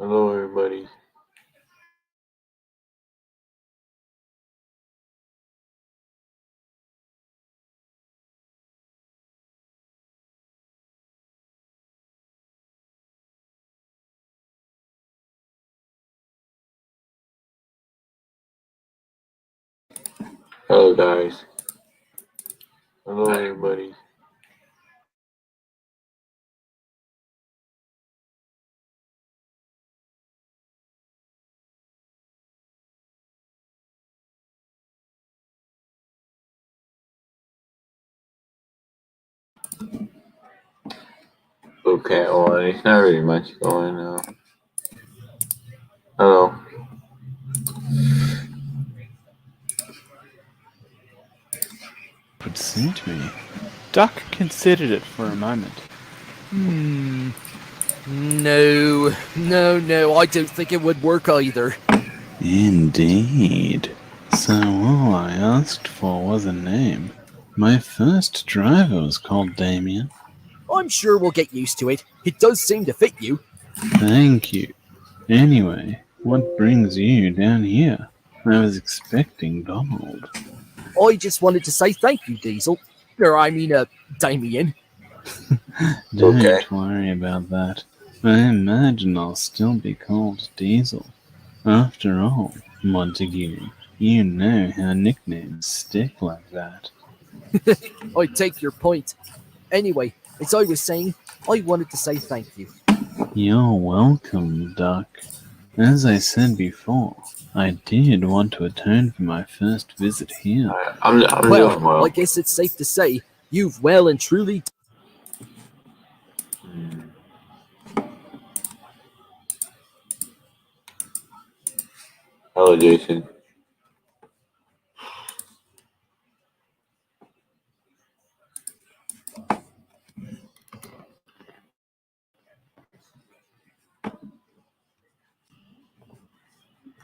Hello, everybody. Hello, guys. Hello, everybody. Okay, well, there's not really much going on. Hello. Would suit me. Duck considered it for a moment. No, I don't think it would work either. Indeed. So all I asked for was a name. My first driver was called Damien. I'm sure we'll get used to it. It does seem to fit you. Thank you. Anyway, what brings you down here? I was expecting Donald. I just wanted to say thank you, Diesel. Or Damien. Don't Okay. worry about that. I imagine I'll still be called Diesel. After all, Montague, you know how nicknames stick like that. I take your point. Anyway, as I was saying, I wanted to say thank you. You're welcome, Duck. As I said before, I did want to atone for my first visit here. I'm Well, doing well. I guess it's safe to say you've well and truly. Hello, Jason.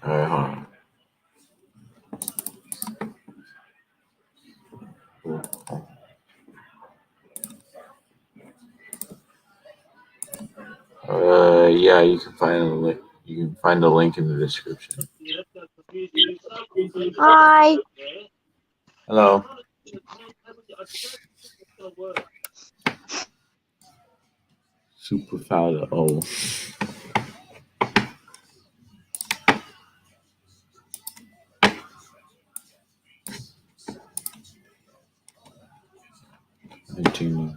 All right, hold on. Yeah, you can find the link. You can find the link in the description. Hi. Hello. Super foul. Oh. Continue.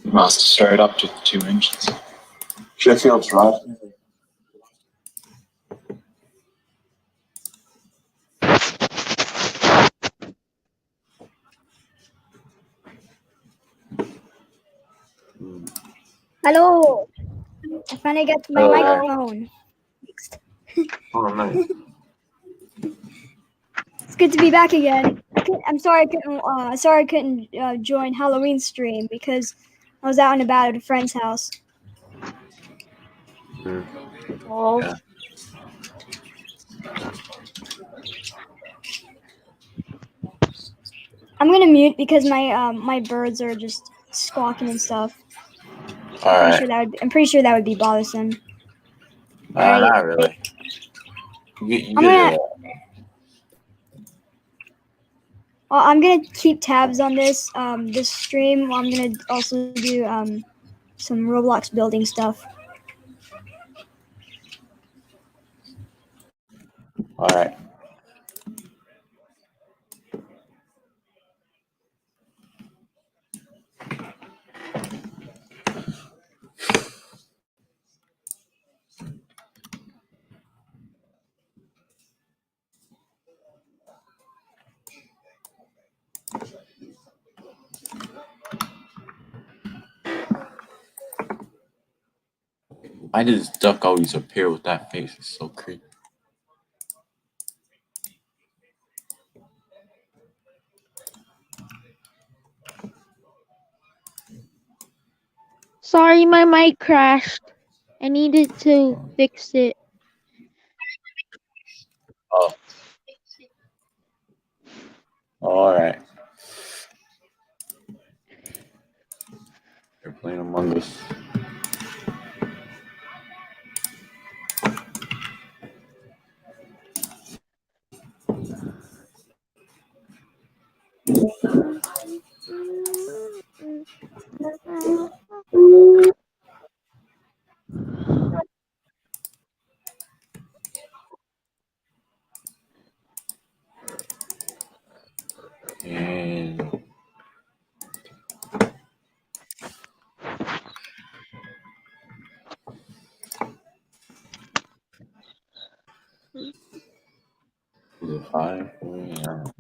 Must start up to 2 inches. Sheffield's right. Hello. I finally got my microphone fixed. Oh, nice. It's good to be back again. I'm sorry I couldn't join Halloween stream because I was out and about at a friend's house. Oh. Yeah. I'm gonna mute because my birds are just squawking and stuff. All right. I'm pretty sure that would be bothersome. Not really. I'm gonna keep tabs on this stream. I'm gonna also do some Roblox building stuff. All right. Why does Duck always appear with that face? It's so creepy. Sorry, my mic crashed. I needed to fix it. Oh. All right. They're playing Among Us. And is it 5? I don't know.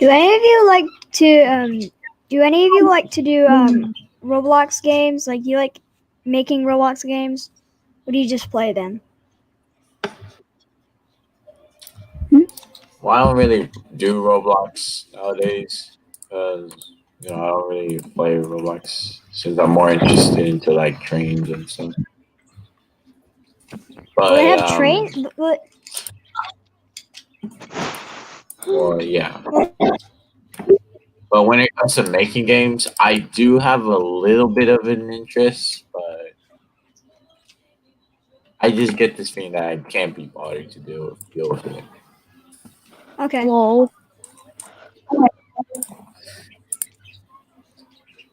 Do any of you like to do Roblox games? Like, you like making Roblox games? Or do you just play them? Well, I don't really do Roblox nowadays because I don't really play Roblox since I'm more interested into like trains and stuff. Well, they have But train, but well, yeah. But when it comes to making games, I do have a little bit of an interest, but I just get this feeling that I can't be bothered to deal with it. okay. Lol.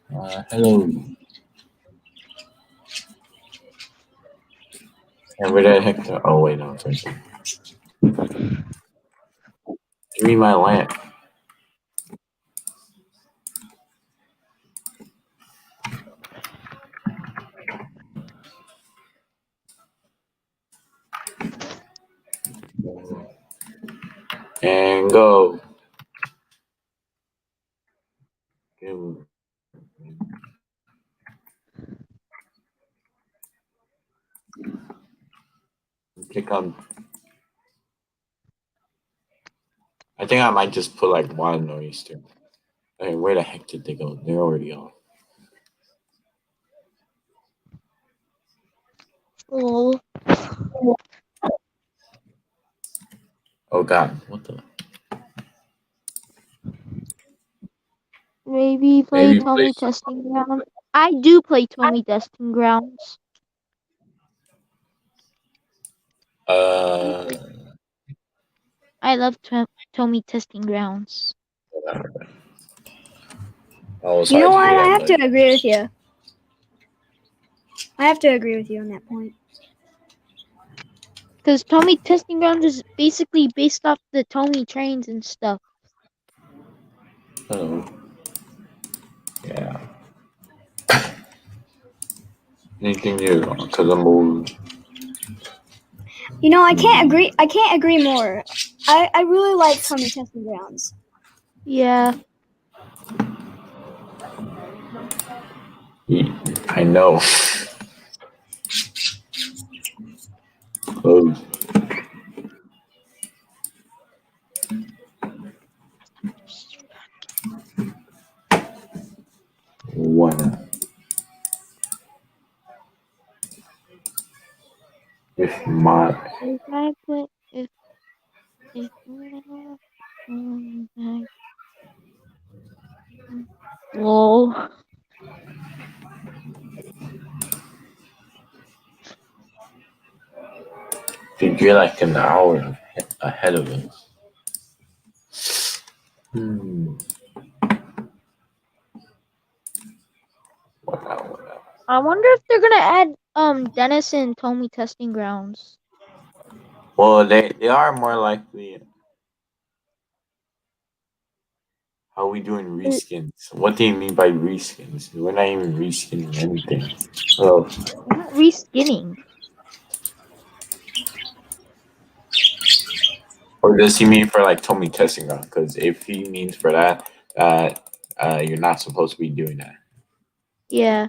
Hello. And where the heck? Oh wait, no, it's right there. Give me my lamp. And go. Click on. I think I might just put like one noise too. Okay, where the heck did they go? They're already off. Lol. Oh god, what the? Maybe play Maybe Tommy place. Testing Grounds. I do play Tommy Testing Grounds. Uh, I love Tommy Testing Grounds. oh, You sorry know to what? hear I that, have to buddy. agree with you. I have to agree with you on that point. Because Tommy Testing Grounds is basically based off the Tommy trains and stuff. Hello. Yeah. Anything new? Because I'm old. You know, I can't agree. I can't agree more. I really like Tommy Testing Grounds. Yeah. I know. Close. One. If my. If I quit, if lol. Dude, you're like an hour ahead of us. What now? I wonder if they're gonna add Dennis and Tommy Testing Grounds. Well, they are more likely. How are we doing reskins? What do you mean by reskins? We're not even reskinning anything. Oh, We're not reskinning. or does he mean for like Tommy testing ground? Because if he means for that, that you're not supposed to be doing that. Yeah.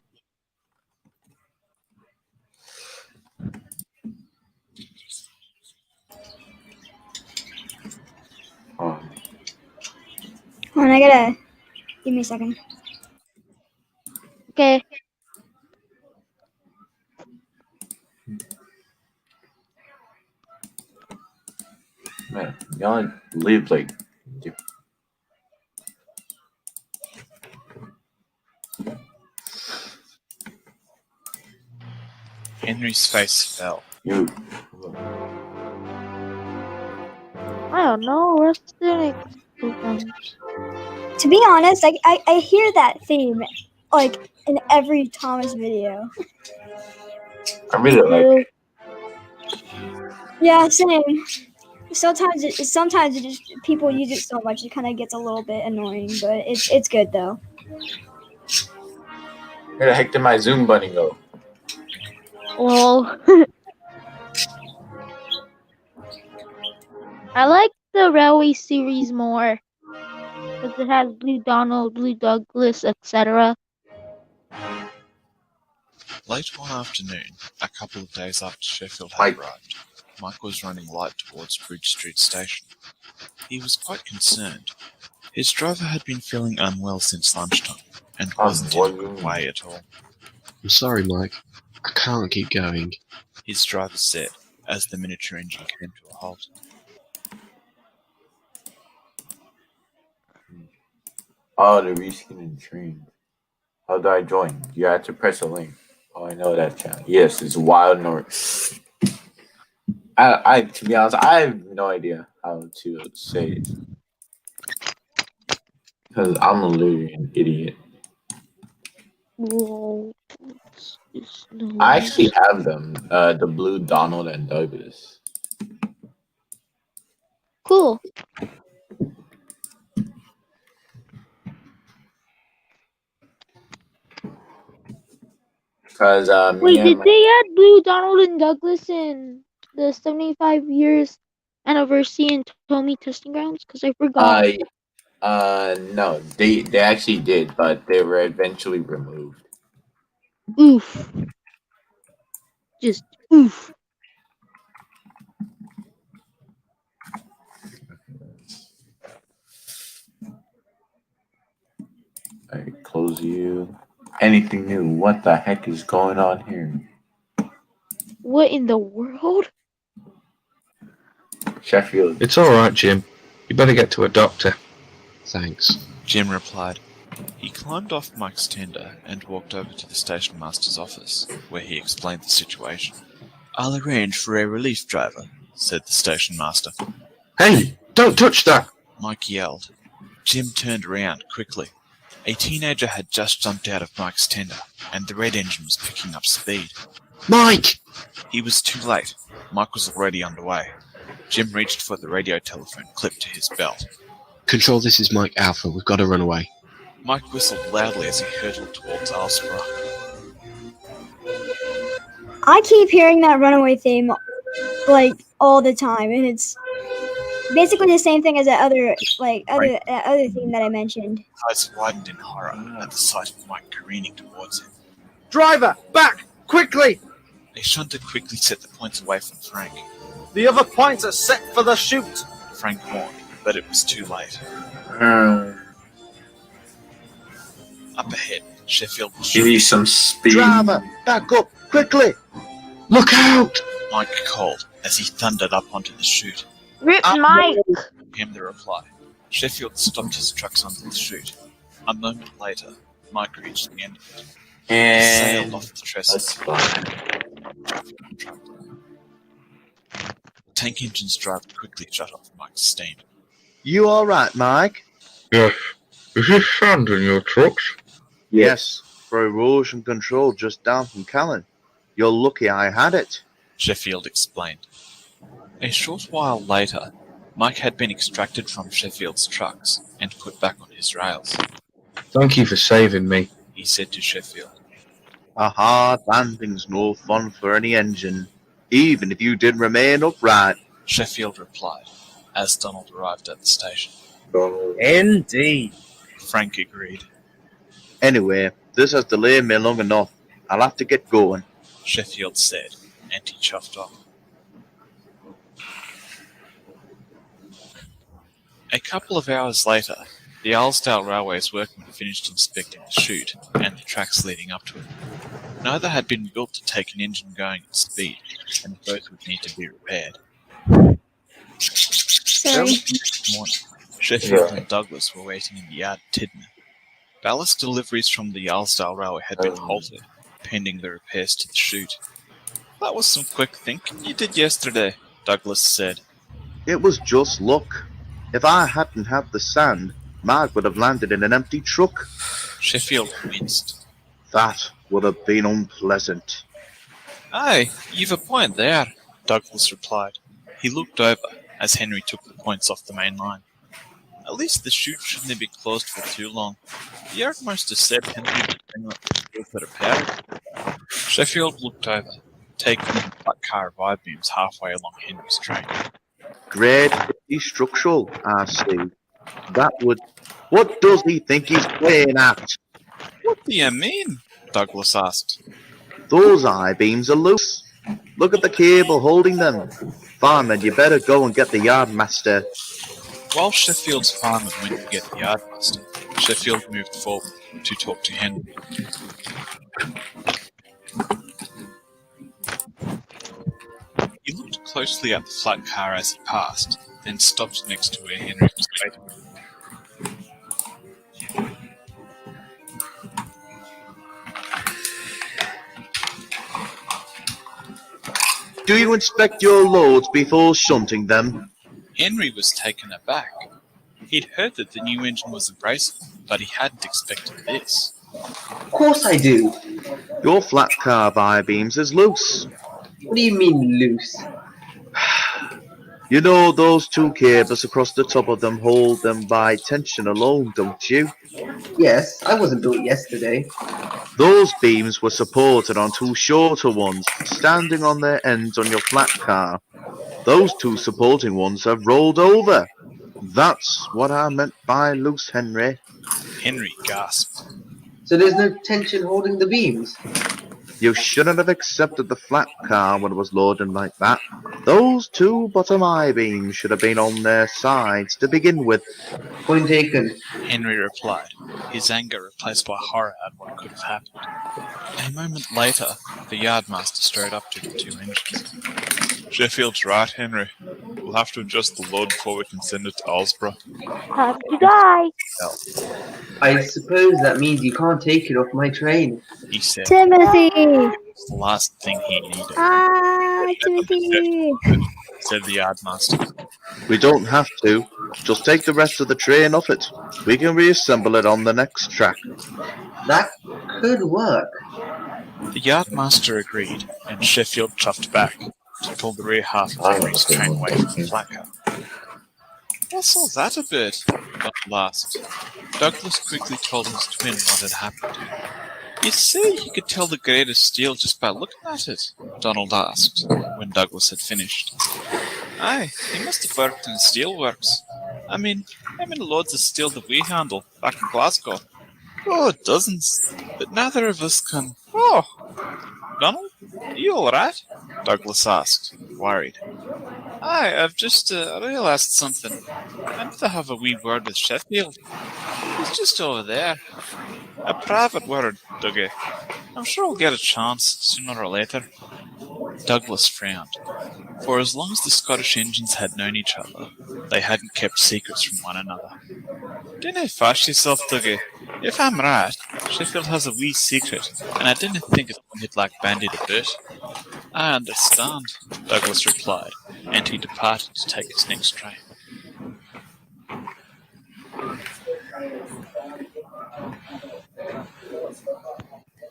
Oh, Hold on, I gotta give me a second. Okay. man, y'all live like. Henry's face fell. You. I don't know. Rustic one. To be honest, I hear that theme like in every Thomas video. I Me really like. too. Yeah, same. Sometimes it just people use it so much it kind of gets a little bit annoying, but it's good though. Where the heck did my Zoom bunny go? Well, I like the Railway series more because it has Blue Donald, Blue Douglas, etc. Late one afternoon, a couple of days after Sheffield had Mike. arrived, Mike was running light towards Bridge Street Station. He was quite concerned. His driver had been feeling unwell since lunchtime and wasn't in a good way at all. I'm sorry, Mike. I can't keep going. His driver said, as the miniature engine came to a halt. Oh, the reskinning train. How do I join? You have to press a link. Oh, I know that channel. Yes, it's Wild North. I to be honest, I have no idea how to say it because I'm literally an idiot. Whoa. I actually have them. The Blue Donald and Douglas. Cool. Because Wait, did they add Blue Donald and Douglas in the 75 years anniversary in Tommy Testing Grounds? Because I forgot. no, they actually did, but they were eventually removed. Oof. Just oof. I close you. Anything new? What the heck is going on here? What in the world? Sheffield. It's all right, Jim. You better get to a doctor. Thanks. Jim replied. He climbed off Mike's tender and walked over to the station master's office, where he explained the situation. "I'll arrange for a relief driver," said the station master. Hey, don't touch that! Mike yelled. Jim turned around quickly. A teenager had just jumped out of Mike's tender, and the red engine was picking up speed. Mike! He was too late. Mike was already underway. Jim reached for the radio telephone clipped to his belt. Control, this is Mike Alpha. We've got to run away. Mike whistled loudly as he hurtled towards Alsborough. I keep hearing that runaway theme like all the time, and it's basically the same thing as that other theme that I mentioned. His eyes widened in horror at the sight of Mike careening towards him. Driver, back! Quickly! A shunter quickly set the points away from Frank. The other points are set for the shoot! Frank warned, but it was too late. Up ahead, Sheffield was Give me some speed. Driver, back up! Quickly! Look out! Mike called as he thundered up onto the chute. Rip Mike! Came the reply. Sheffield stopped his trucks onto the chute. A moment later, Mike reached the end of it. He sailed And off the that's trestles. fine. Tank engine's driver quickly shut off Mike's steam. You alright, Mike? Yes. Is this sand in your trucks? Yes, for erosion control just down from Callan. You're lucky I had it. Sheffield explained. A short while later, Mike had been extracted from Sheffield's trucks and put back on his rails. Thank you for saving me. He said to Sheffield. A hard landing's no fun for any engine, even if you did remain upright. Sheffield replied, as Donald arrived at the station. Indeed. Frank agreed. Anyway, this has delayed me long enough. I'll have to get going. Sheffield said, and he chuffed off. A couple of hours later, the Arlesdale Railway's workmen finished inspecting the chute and the tracks leading up to it. Neither had been built to take an engine going at speed, and both would need to be repaired. Sorry. Early the next morning, Sheffield and Douglas were waiting in the yard at Tidman. Ballast deliveries from the Arlesdale Railway had been halted, pending the repairs to the chute. That was some quick thinking you did yesterday, Douglas said. It was just luck. If I hadn't had the sand, Mark would have landed in an empty truck. Sheffield winced. That would have been unpleasant. Aye, you've a point there, Douglas replied. He looked over as Henry took the points off the main line. At least the chute shouldn't be closed for too long. The yardmaster said Henry would bring up the better power. Sheffield looked over, taking the flat car of I-beams halfway along Henry's train. Grade 50 structural, I see. That would... What does he think he's playing at? What do you mean? Douglas asked. Those I-beams are loose. Look at the cable holding them. Fireman, you better go and get the yardmaster. While Sheffield's fireman went to get the yardmaster, Sheffield moved forward to talk to Henry. He looked closely at the flat car as he passed, then stopped next to where Henry was waiting. Do you inspect your loads before shunting them? Henry was taken aback. He'd heard that the new engine was abrasive, but he hadn't expected this. Of course I do. Your flat car of I-beams is loose. What do you mean loose? You know those two cables across the top of them hold them by tension alone, don't you? Yes, I wasn't built yesterday. Those beams were supported on two shorter ones, standing on their ends on your flat car. Those two supporting ones have rolled over. That's what I meant by loose, Henry. Henry gasped. So there's no tension holding the beams? You shouldn't have accepted the flat car when it was loading like that. Those two bottom I-beams should have been on their sides to begin with. Point taken. Henry replied, his anger replaced by horror at what could have happened. A moment later, the yardmaster strode up to the two engines. Sheffield's right, Henry. We'll have to adjust the load before we can send it to Alsborough. Time to die. I suppose that means you can't take it off my train. He said. Timothy! It's the last thing he needed, Timothy! said the yardmaster. We don't have to. Just take the rest of the train off it. We can reassemble it on the next track. That could work. The yardmaster agreed, and Sheffield chuffed back to pull the rear half of Henry's train away from the flat car. What's all that about? Donald asked. Douglas quickly told his twin what had happened. You see, you could tell the grade of steel just by looking at it, Donald asked, when Douglas had finished. Aye, he must have worked in the steelworks. I mean, how many loads of steel did we handle back in Glasgow? Oh, dozens. But neither of us can... Oh! Donald, are you alright? Douglas asked, worried. Aye, I've just realised something. I need to have a wee word with Sheffield. He's just over there. A private word, Dougie. I'm sure I'll get a chance, sooner or later. Douglas frowned. For as long as the Scottish engines had known each other, they hadn't kept secrets from one another. Dinna fash yourself, Dougie. If I'm right, Sheffield has a wee secret, and I didn't think it would like bandied a bit. I understand, Douglas replied, and he departed to take his next train.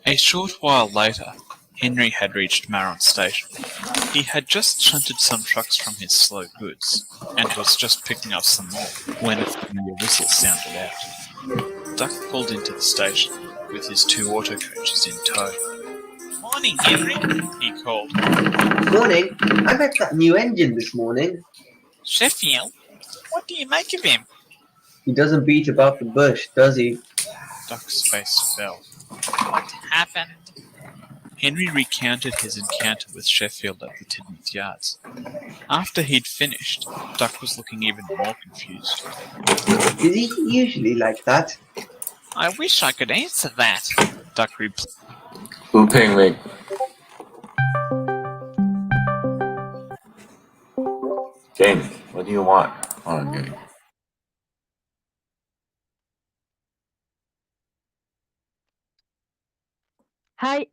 A short while later, Henry had reached Marron Station. He had just shunted some trucks from his slow goods, and was just picking up some more when a familiar whistle sounded out. Duck pulled into the station, with his two auto coaches in tow. Morning, Henry, he called. Morning. I met that new engine this morning. Sheffield, what do you make of him? He doesn't beat about the bush, does he? Duck's face fell. What happened? Henry recounted his encounter with Sheffield at the Tidmouth Yards. After he'd finished, Duck was looking even more confused. Is he usually like that? I wish I could answer that, Duck replied. Who ping me? James, what do you want? Oh, okay. Hi,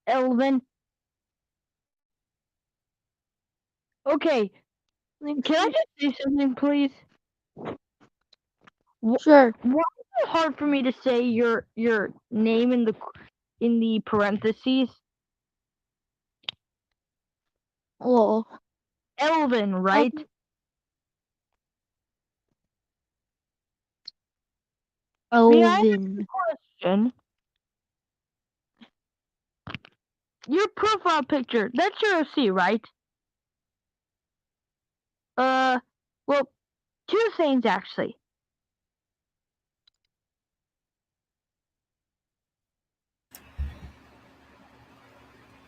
Elvin. Okay, can I just say something, please? Sure. Why is it hard for me to say your name in the parentheses? Oh, Elvin, right? May I ask Elvin. a question? Your profile picture, that's your OC, right? Well, two things actually.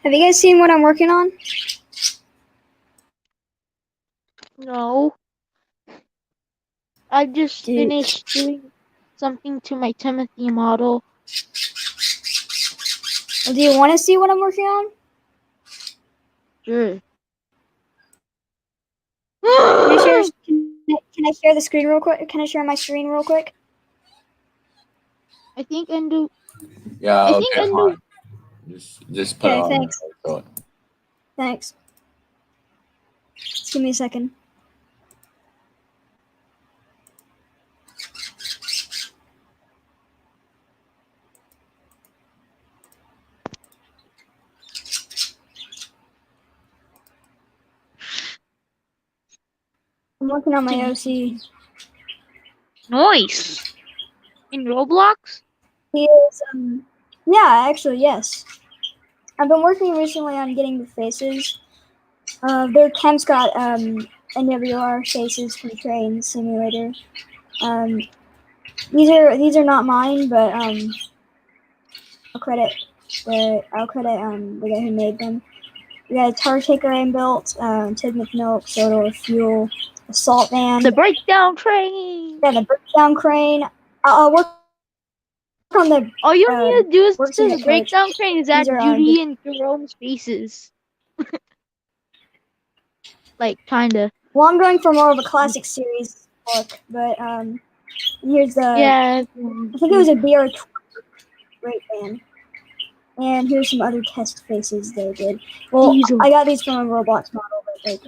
Have you guys seen what I'm working on? No. I just Dude. finished doing something to my Timothy model. Well, do you want to see what I'm working on? Sure. Can I share the screen real quick? Can I share my screen real quick? I think Endo. Yeah, I okay, think Endo. fine. Just put it Okay, on thanks. there. Thanks. Just give me a second. I'm working on my OC. Nice. In Roblox? He is, yeah, actually, yes. I've been working recently on getting the faces. Their Kemp's got, NWR faces from Train Simulator. These are not mine, but, I'll credit the guy who made them. We got a tar taker I built, Tidmouth milk, soda or fuel, a salt van. The breakdown train. Yeah, the breakdown crane. I'll work on the. All you need to do is works to in the the breakdown train is add These are, Judy and Jerome's faces. Like, kinda. Well, I'm going for more of a classic series look, but here's the. Yeah. I think it was a BR great fan. And here's some other test faces they did. Well, Diesel. I got these from a Roblox model, but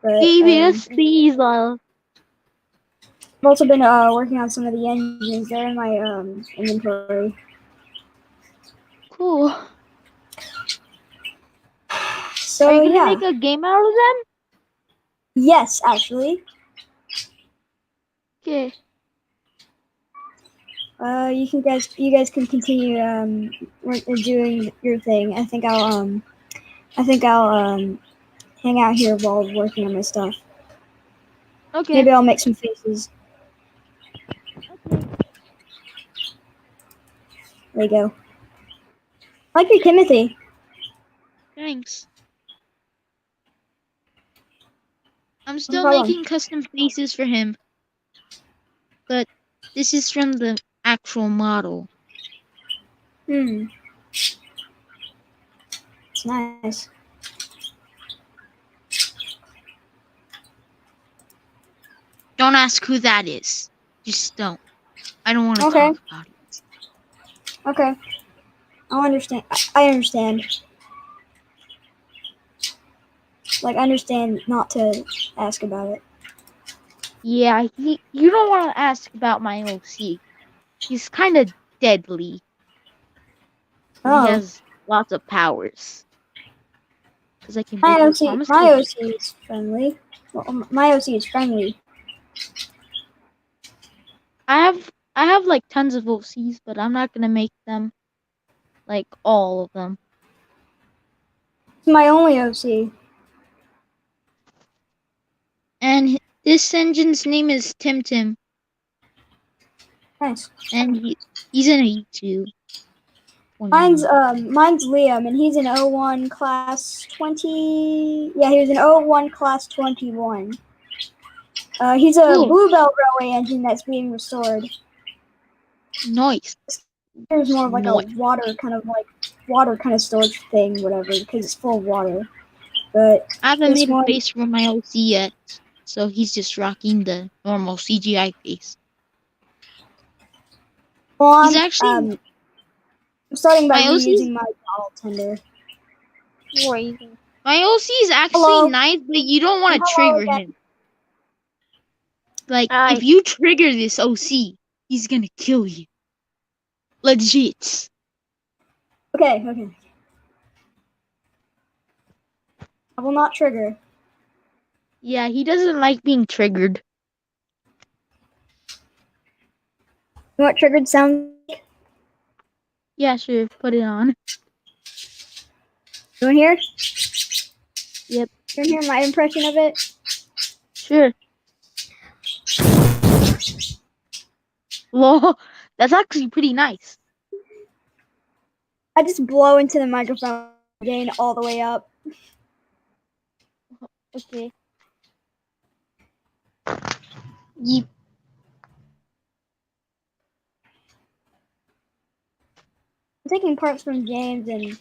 TVS Diesel. I've also been working on some of the engines. They're in my inventory. Cool. So Are you gonna yeah. make a game out of them? Yes, actually. Okay. You guys can continue doing your thing. I think I'll hang out here while working on my stuff. Okay. Maybe I'll make some faces. Okay. There you go. I like your Timothy. Thanks. I'm No still problem. making custom faces for him. But this is from the actual model. It's nice. Don't ask who that is. Just don't. I don't want to Okay. talk about it. Okay. I'll understand. I understand. Like, I understand not to ask about it. Yeah, you don't want to ask about my OC. He's kind of deadly. Oh. He has lots of powers. Because I can My make you OC, promise. my OC is friendly. Well, my OC is friendly. I have like tons of OCs, but I'm not gonna make them like all of them. It's my only OC. And this engine's name is Tim Tim. Nice. and he's in a two. Mine's Liam, and he's an 01 class 20. Yeah, he was an 01 class 21. He's a Cool. Bluebell Railway engine that's being restored. Nice. There's more of like Nice. a water kind of storage thing, whatever, because it's full of water. But I haven't this made a one, face for my OC yet, so he's just rocking the normal CGI face. well, He's actually I'm starting by my OC. reusing my bottle tender. Crazy. My OC is actually Hello. nice, but you don't want to Hello trigger again. him. Like, if you trigger this OC, he's gonna kill you. Legit. Okay. I will not trigger. Yeah, he doesn't like being triggered. You know what triggered sounds like? Yeah, sure. Put it on. You want to hear? Yep. You want to hear my impression of it? Sure. Whoa, that's actually pretty nice. I just blow into the microphone, gain all the way up. Okay. Yeep. I'm taking parts from James and